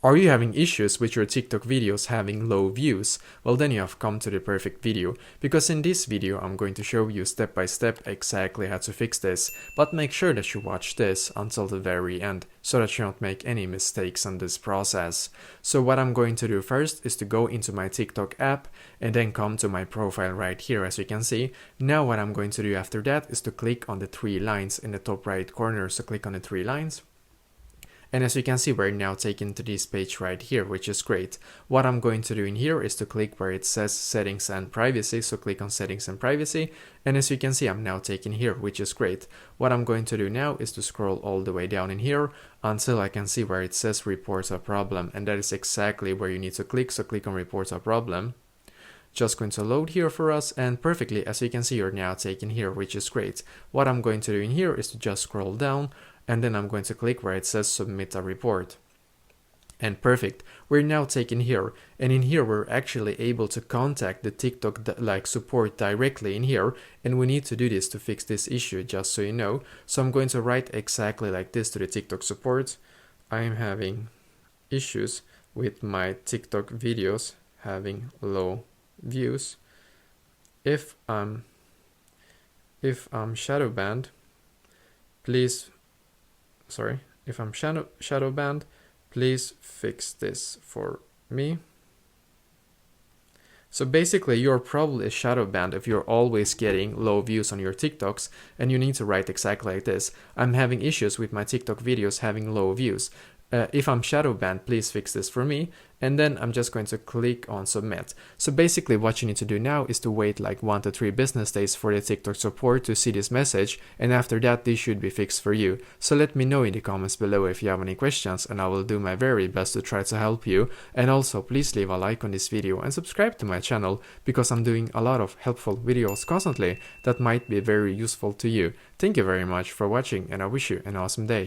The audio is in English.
Are you having issues with your TikTok videos having low views? Well, then you have come to the perfect video, because in this video I'm going to show you step by step exactly how to fix this, but make sure that you watch this until the very end so that you don't make any mistakes in this process. So what I'm going to do first is to go into my TikTok app and then come to my profile right here, as you can see. Now what I'm going to do after that is to click on the three lines in the top right corner, so click on the three lines. And as you can see, we're now taken to this page right here, which is great. What I'm going to do in here is to click where it says settings and privacy. So click on settings and privacy. And as you can see, I'm now taken here, which is great. What I'm going to do now is to scroll all the way down in here until I can see where it says reports a problem. And that is exactly where you need to click. So click on reports a problem. Just going to load here for us, and perfectly, as you can see, you're now taken here, which is great. What I'm going to do in here is to just scroll down, and then I'm going to click where it says submit a report. And perfect, we're now taken here, and in here we're actually able to contact the TikTok support directly in here, and we need to do this to fix this issue, just so you know. So I'm going to write exactly like this to the TikTok support. I'm having issues with my TikTok videos having low views. If I'm shadow banned, please shadow banned, please fix this for me. So basically, you're probably a shadow banned if you're always getting low views on your TikToks, and you need to write exactly like this. I'm having issues with my TikTok videos having low views. If I'm shadow banned, please fix this for me. And then I'm just going to click on submit. So basically what you need to do now is to wait like 1 to 3 business days for the TikTok support to see this message, and after that this should be fixed for you. So let me know in the comments below if you have any questions, and I will do my very best to try to help you. And also please leave a like on this video and subscribe to my channel, because I'm doing a lot of helpful videos constantly that might be very useful to you. Thank you very much for watching, and I wish you an awesome day.